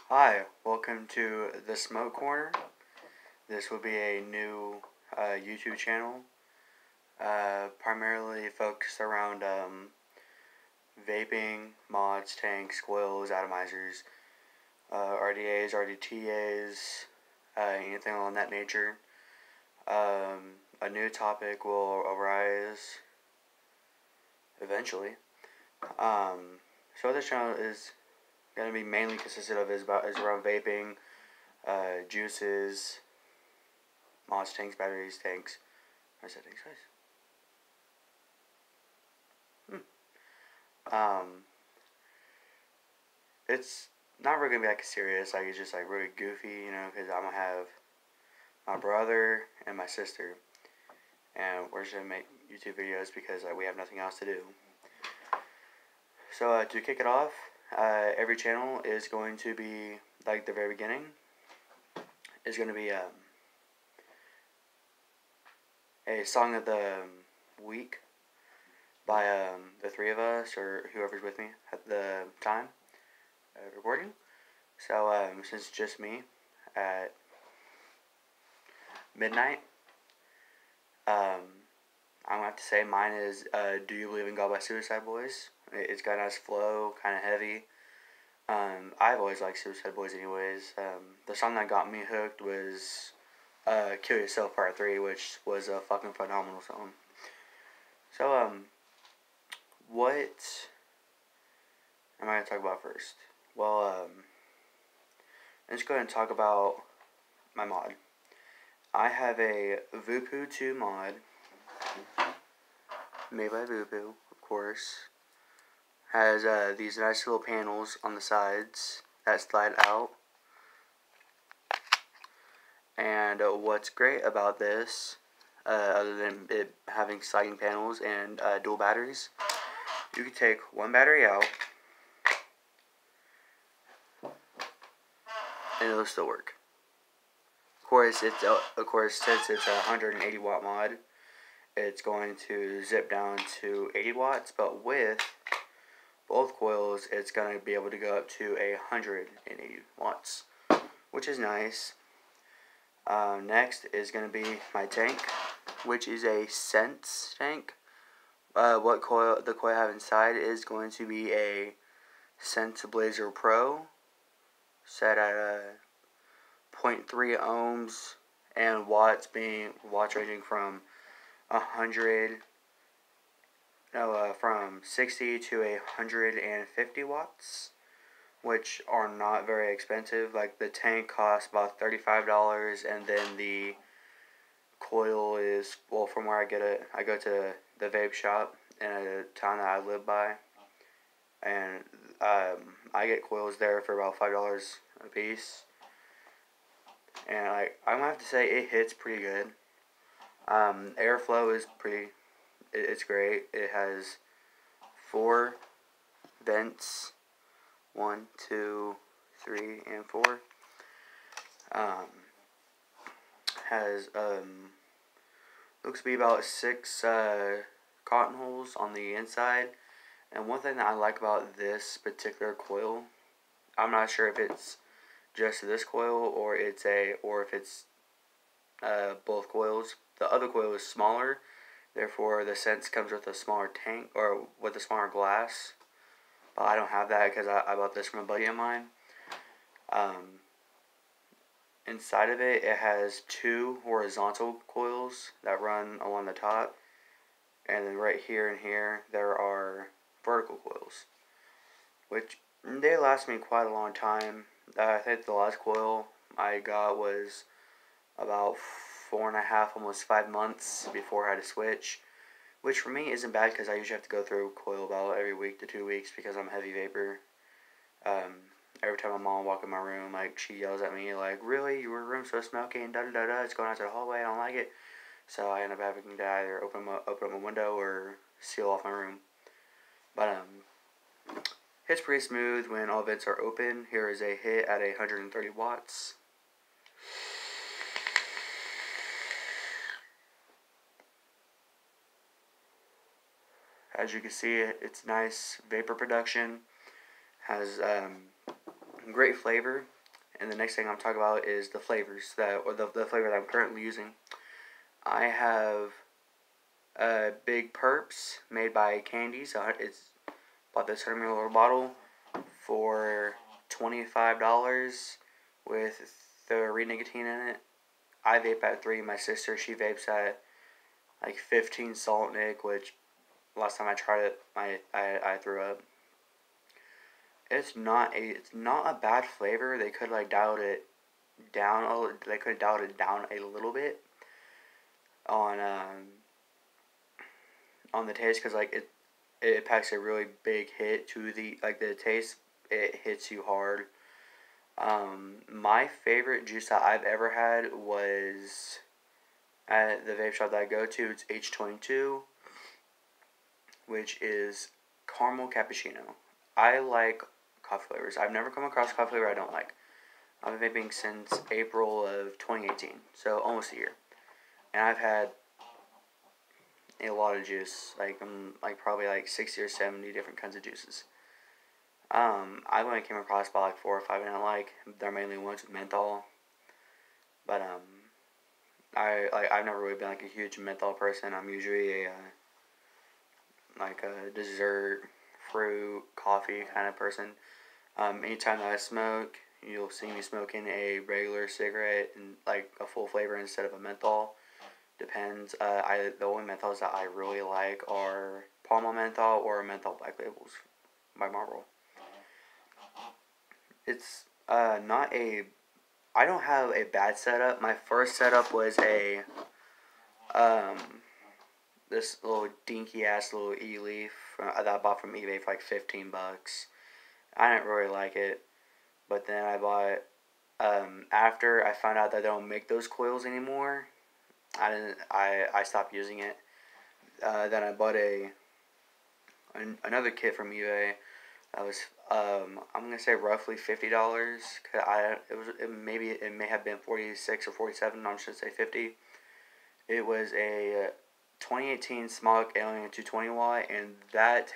Hi, welcome to the Smoke Corner. This will be a new YouTube channel, primarily focused around vaping, mods, tanks, coils, atomizers, RDAs, RDTAs, anything along that nature. A new topic will arise eventually. So this channel is going to be mainly consisted of is around vaping, juices, mods, tanks, batteries, tanks. I said tanks, guys. It's not really gonna be like serious. Like it's just like really goofy, because I'm gonna have my brother and my sister, and we're just gonna make YouTube videos because we have nothing else to do. So to kick it off, every channel is going to be like the very beginning. Is going to be a song of the week by the three of us or whoever's with me at the time recording. So since it's just me at midnight, I'm gonna have to say mine is "Do You Believe in God" by Suicide Boys. It's got a nice flow, kind of heavy. I've always liked Suicide Boys anyways. The song that got me hooked was Kill Yourself Part 3, which was a fucking phenomenal song. So, what am I going to talk about first? Well, let's go ahead and talk about my mod. I have a Voopoo 2 mod, made by Voopoo, of course. Has these nice little panels on the sides that slide out. And what's great about this, other than it having sliding panels and dual batteries, you can take one battery out and it'll still work. Of course, since it's a 180 watt mod, it's going to zip down to 80 watts, but with both coils, it's going to be able to go up to 180 watts, which is nice. Next is going to be my tank, which is a Sense tank. The coil I have inside is going to be a Sense Blazer Pro, set at 0.3 ohms, and watts ranging from 60 to 150 watts, which are not very expensive. Like the tank costs about $35, and then the coil is, well, from where I get it, I go to the vape shop in a town that I live by, and I get coils there for about $5 a piece. And I'm gonna have to say it hits pretty good. Airflow is it's great. It has 4 vents, 1, 2, 3, and 4. Has looks to be about 6 cotton holes on the inside. And one thing that I like about this particular coil, I'm not sure if it's just this coil or if it's both coils. The other coil is smaller, therefore the Sense comes with a smaller tank or with a smaller glass. But I don't have that because I bought this from a buddy of mine. Inside of it, it has 2 horizontal coils that run along the top, and then right here and here there are vertical coils, which they last me quite a long time. I think the last coil I got was about 4.5, almost 5 months before I had to switch, which for me isn't bad because I usually have to go through coil about every week to 2 weeks because I'm a heavy vapor. Every time my mom walks in my room, like, she yells at me, like, really, your room's so smoky and da-da-da-da, it's going out to the hallway, I don't like it. So I end up having to either open up my window or seal off my room. But hits pretty smooth when all vents are open. Here is a hit at 130 watts. As you can see, it's nice vapor production. Has great flavor. And the next thing I'm talking about is the flavors the flavor that I'm currently using. I have Big Purps made by Candies. It's bought this 100 ml bottle for $25 with the nicotine in it. I vape at 3. My sister, she vapes at like 15 salt nic, which last time I tried it, I threw up. It's not a bad flavor. They could like dialed it down they could have dialed it down a little bit on the taste, because like it packs a really big hit to the taste. It hits you hard. My favorite juice that I've ever had was at the vape shop that I go to. It's H22, which is caramel cappuccino. I like coffee flavors. I've never come across a coffee flavor I don't like. I've been vaping since April of 2018, so almost a year. And I've had a lot of juice, like probably like 60 or 70 different kinds of juices. I only came across about like 4 or 5 I didn't like. They're mainly ones with menthol, but I've never really been like a huge menthol person. I'm usually a dessert, fruit, coffee kind of person. Anytime that I smoke, you'll see me smoking a regular cigarette and like a full flavor instead of a menthol. Depends. The only menthols that I really like are Palma menthol or menthol black labels by Marlboro. It's not a. I don't have a bad setup. My first setup was a um this little dinky ass little e-leaf that I bought from eBay for like $15. I didn't really like it, but then I bought after I found out that they don't make those coils anymore. I stopped using it. Then I bought another kit from eBay. That was I'm gonna say roughly $50. Cause it may have been 46 or 47. I should say 50. It was a 2018 Smog Alien 220 watt, and that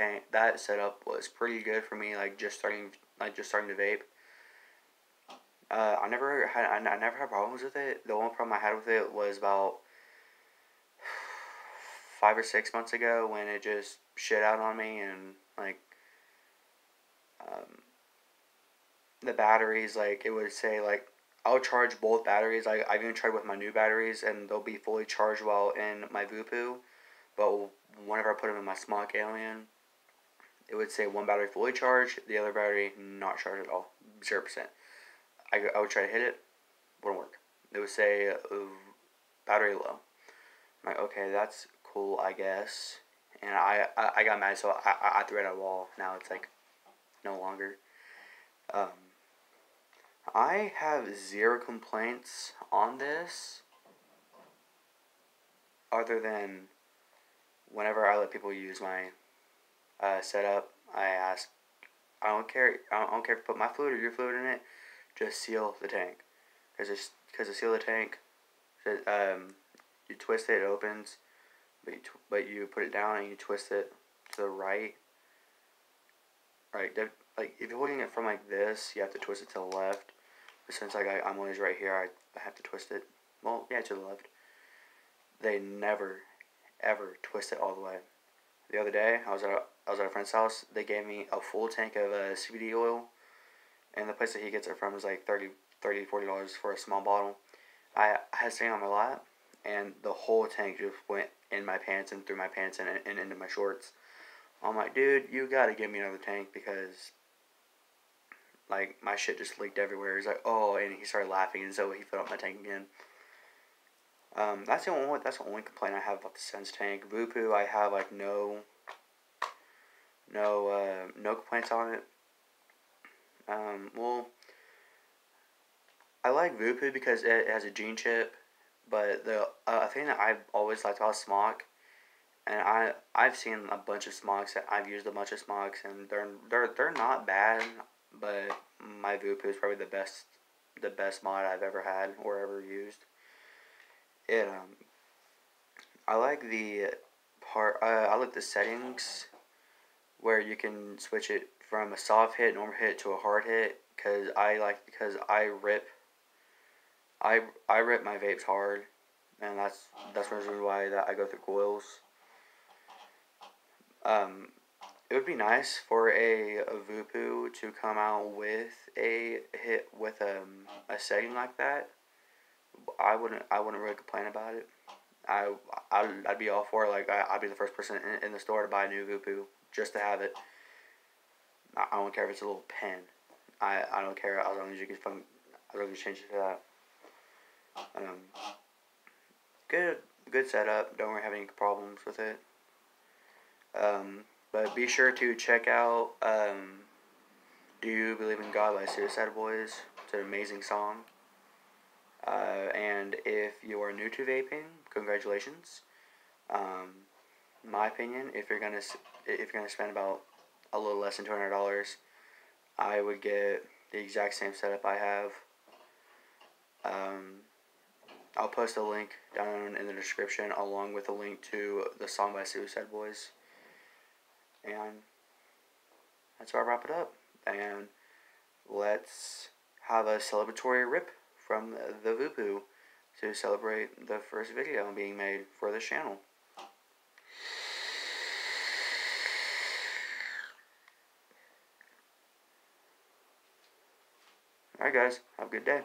setup was pretty good for me. Just starting to vape. I never had problems with it. The only problem I had with it was about 5 or 6 months ago when it just shit out on me, and um, the batteries, it would say I'll charge both batteries. I've even tried with my new batteries, and they'll be fully charged while in my Voopoo. But whenever I put them in my Smog Alien, it would say one battery fully charged, the other battery not charged at all, 0%. I would try to hit it, wouldn't work. It would say battery low. I'm like, okay, that's cool, I guess. And I got mad, so I threw it at a wall. Now it's no longer. I have zero complaints on this, other than whenever I let people use my setup. I ask, I don't care if you put my fluid or your fluid in it, just seal the tank. Because to seal the tank, you twist it, it opens, but you put it down and you twist it to the right. Right, if you're holding it from this, you have to twist it to the left. But since I'm always right here, I have to twist it. Well, yeah, to the left. They never, ever twist it all the way. The other day, I was at a friend's house. They gave me a full tank of CBD oil, and the place that he gets it from is like $40 for a small bottle. I had it sitting on my lap, and the whole tank just went in my pants and through my pants and into my shorts. I'm like, dude, you gotta give me another tank, because my shit just leaked everywhere. He's like, oh, and he started laughing, and so he filled up my tank again. That's the only complaint I have about the Sense tank. Voopoo, I have no complaints on it. Well, I like Voopoo because it has a gene chip, but the thing that I've always liked about Smog, and I've seen a bunch of Smogs, I've used a bunch of Smogs, and they're not bad, but my Voopoo is probably the best mod I've ever had or ever used. It I like the part. I like the settings where you can switch it from a soft hit, normal hit to a hard hit because I rip I rip my vapes hard, and that's the reason why that I go through coils. It would be nice for a Vupu to come out with a hit with a setting like that. I wouldn't really complain about it. I'd be all for it. Like I'd be the first person in the store to buy a new Vupu just to have it. I don't care if it's a little pen. I don't care as long as you can as long as you change it to that. Um, good good setup. Don't really have any problems with it. But be sure to check out "Do You Believe in God" by Suicide Boys. It's an amazing song. And if you are new to vaping, congratulations. My opinion, if you're gonna spend about a little less than $200, I would get the exact same setup I have. I'll post a link down in the description along with a link to the song by Suicide Boys. And that's where I wrap it up. And let's have a celebratory rip from the Vupu to celebrate the first video being made for this channel. Alright guys, have a good day.